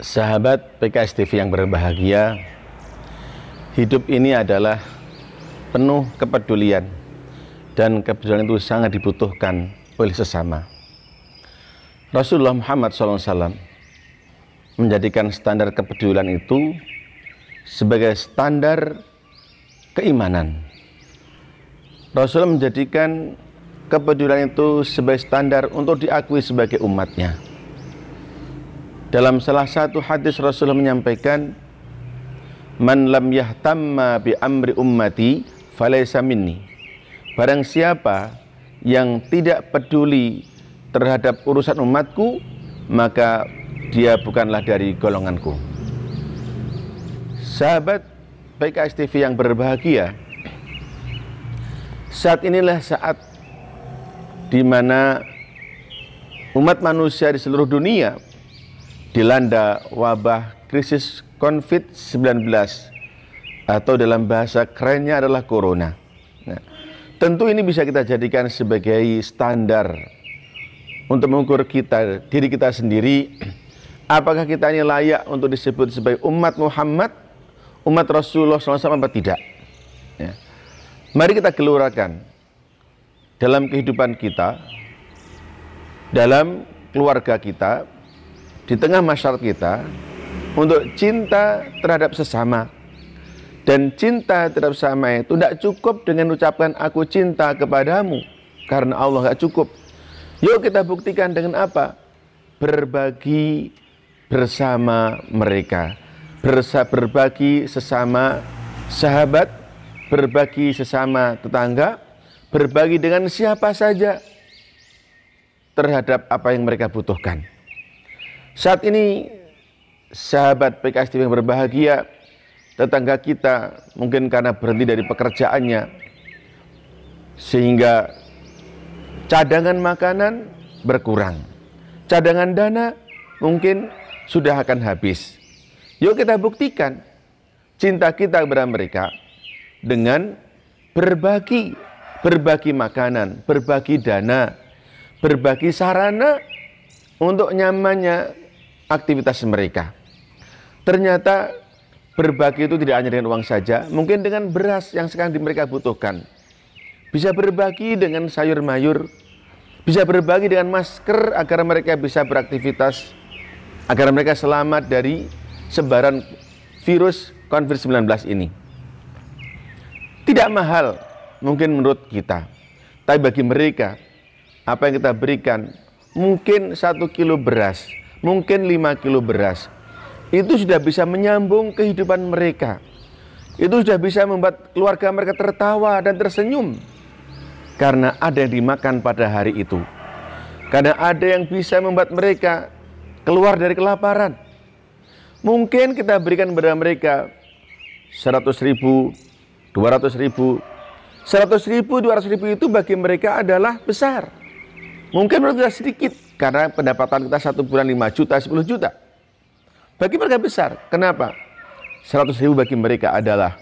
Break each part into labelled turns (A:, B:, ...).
A: Sahabat PKS TV yang berbahagia, hidup ini adalah penuh kepedulian, dan kepedulian itu sangat dibutuhkan oleh sesama. Rasulullah Muhammad SAW menjadikan standar kepedulian itu sebagai standar keimanan. Rasul menjadikan kepedulian itu sebagai standar untuk diakui sebagai umatnya. Dalam salah satu hadis Rasulullah menyampaikan, "Man lam yahtamma bi amri ummati falaysa minni." Barang siapa yang tidak peduli terhadap urusan umatku, maka dia bukanlah dari golonganku. Sahabat PKS TV yang berbahagia, saat inilah saat di mana umat manusia di seluruh dunia dilanda wabah krisis COVID-19 atau dalam bahasa kerennya adalah Corona. Nah, tentu ini bisa kita jadikan sebagai standar untuk mengukur diri kita sendiri, apakah kita ini layak untuk disebut sebagai umat Muhammad, umat Rasulullah SAW atau tidak. Ya. Mari kita gelurakan dalam kehidupan kita, dalam keluarga kita, di tengah masyarakat kita, untuk cinta terhadap sesama. Dan cinta terhadap sesama itu tidak cukup dengan ucapkan aku cinta kepadamu, karena Allah tidak cukup. Yuk kita buktikan dengan apa? Berbagi bersama mereka, berbagi sesama sahabat, berbagi sesama tetangga, berbagi dengan siapa saja terhadap apa yang mereka butuhkan. Saat ini sahabat PKS TV yang berbahagia, tetangga kita mungkin karena berhenti dari pekerjaannya sehingga cadangan makanan berkurang, cadangan dana mungkin sudah akan habis. Yuk kita buktikan cinta kita kepada mereka dengan berbagi makanan, berbagi dana, berbagi sarana untuk nyamannya aktivitas mereka. Ternyata berbagi itu tidak hanya dengan uang saja, mungkin dengan beras yang sekarang mereka butuhkan. Bisa berbagi dengan sayur mayur, bisa berbagi dengan masker agar mereka bisa beraktivitas, agar mereka selamat dari sebaran virus COVID-19 ini. Tidak mahal mungkin menurut kita, tapi bagi mereka apa yang kita berikan, mungkin 1 kilo beras, mungkin 5 kilo beras, itu sudah bisa menyambung kehidupan mereka. Itu sudah bisa membuat keluarga mereka tertawa dan tersenyum, karena ada yang dimakan pada hari itu. Karena ada yang bisa membuat mereka keluar dari kelaparan. Mungkin kita berikan kepada mereka 100.000, 200.000, 100.000, 200.000 itu bagi mereka adalah besar. Mungkin menurut kita sedikit, karena pendapatan kita 1 bulan 5 juta, 10 juta. Bagi mereka besar. Kenapa? 100.000 bagi mereka adalah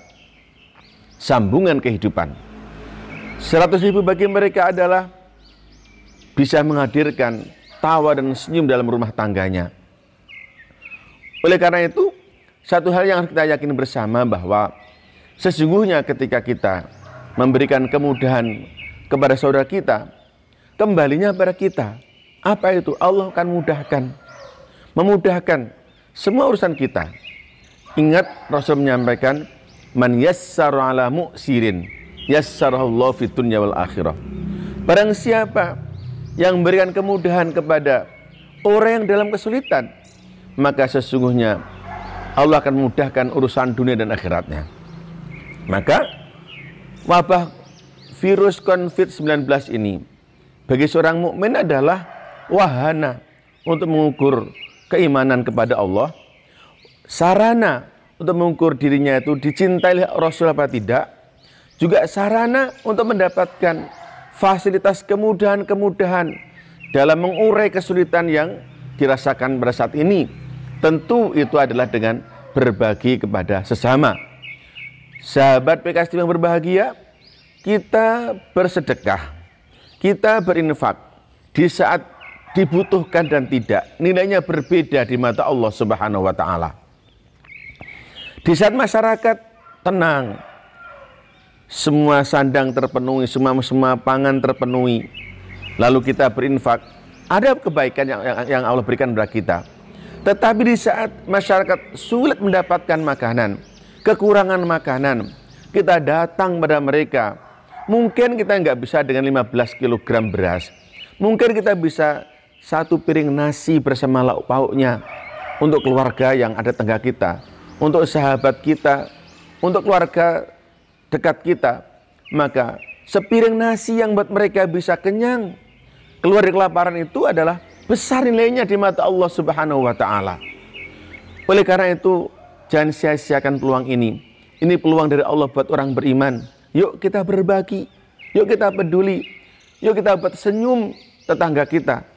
A: sambungan kehidupan. 100.000 bagi mereka adalah bisa menghadirkan tawa dan senyum dalam rumah tangganya. Oleh karena itu, satu hal yang harus kita yakini bersama bahwa sesungguhnya ketika kita memberikan kemudahan kepada saudara kita, kembalinya pada kita. Apa itu? Allah akan memudahkan semua urusan kita. Ingat Rasul menyampaikan, man yassara ala mu'sirin yassarahullahu fid dunya wal akhirah. Barang siapa yang memberikan kemudahan kepada orang yang dalam kesulitan, maka sesungguhnya Allah akan memudahkan urusan dunia dan akhiratnya. Maka wabah virus COVID-19 ini bagi seorang mukmin adalah wahana untuk mengukur keimanan kepada Allah, sarana untuk mengukur dirinya itu dicintai Rasul apa tidak, juga sarana untuk mendapatkan fasilitas kemudahan-kemudahan dalam mengurai kesulitan yang dirasakan pada saat ini. Tentu itu adalah dengan berbagi kepada sesama. Sahabat PKS TV yang berbahagia, kita bersedekah, kita berinfak di saat dibutuhkan dan tidak, nilainya berbeda di mata Allah Subhanahu wa taala. Di saat masyarakat tenang, semua sandang terpenuhi, semua pangan terpenuhi, lalu kita berinfak, ada kebaikan yang Allah berikan kepada kita. Tetapi di saat masyarakat sulit mendapatkan makanan, kekurangan makanan, kita datang pada mereka. Mungkin kita nggak bisa dengan 15 kg beras, mungkin kita bisa 1 piring nasi bersama lauk pauknya untuk keluarga yang ada tengah kita, untuk sahabat kita, untuk keluarga dekat kita. Maka sepiring nasi yang buat mereka bisa kenyang, keluar dari kelaparan, itu adalah besar nilainya di mata Allah Subhanahu wa taala. Oleh karena itu, jangan sia-siakan peluang ini. Ini peluang dari Allah buat orang beriman. Yuk kita berbagi, yuk kita peduli, yuk kita buat senyum tetangga kita,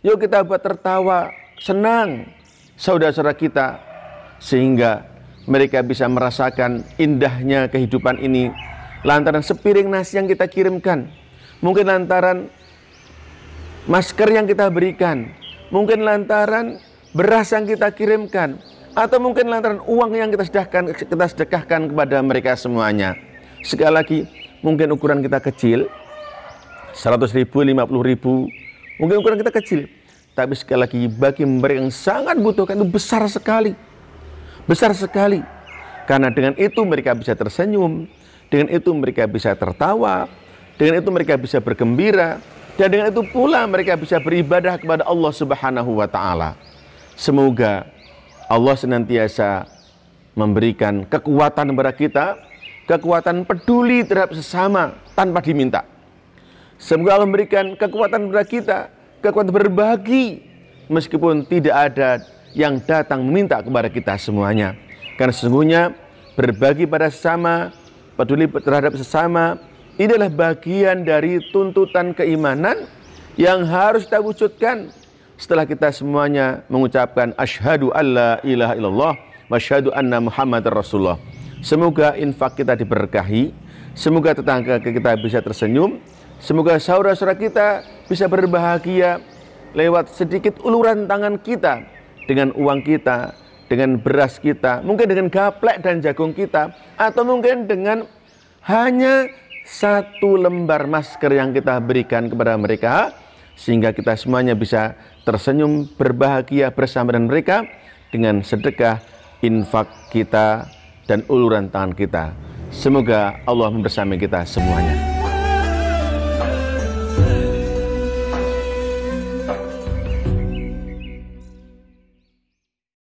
A: yuk kita buat tertawa, senang saudara-saudara kita, sehingga mereka bisa merasakan indahnya kehidupan ini lantaran sepiring nasi yang kita kirimkan, mungkin lantaran masker yang kita berikan, mungkin lantaran beras yang kita kirimkan, atau mungkin lantaran uang yang kita sedekahkan kepada mereka semuanya. Sekali lagi, mungkin ukuran kita kecil, 100.000, 50.000, mungkin ukuran kita kecil, tapi sekali lagi bagi mereka yang sangat butuhkan itu besar sekali. Besar sekali. Karena dengan itu mereka bisa tersenyum, dengan itu mereka bisa tertawa, dengan itu mereka bisa bergembira, dan dengan itu pula mereka bisa beribadah kepada Allah Subhanahu wa taala. Semoga Allah senantiasa memberikan kekuatan kepada kita, kekuatan peduli terhadap sesama tanpa diminta. Semoga Allah memberikan kekuatan kepada kita, kekuatan berbagi meskipun tidak ada yang datang meminta kepada kita semuanya. Karena sesungguhnya berbagi pada sesama, peduli terhadap sesama, ini adalah bagian dari tuntutan keimanan yang harus kita wujudkan setelah kita semuanya mengucapkan asyhadu alla ilaha illallah wa asyhadu anna muhammadar rasulullah. Semoga infak kita diberkahi, semoga tetangga kita bisa tersenyum, semoga saudara-saudara kita bisa berbahagia lewat sedikit uluran tangan kita, dengan uang kita, dengan beras kita, mungkin dengan gaplek dan jagung kita, atau mungkin dengan hanya 1 lembar masker yang kita berikan kepada mereka, sehingga kita semuanya bisa tersenyum berbahagia bersama dengan mereka dengan sedekah, infak kita, dan uluran tangan kita. Semoga Allah membersamai kita semuanya.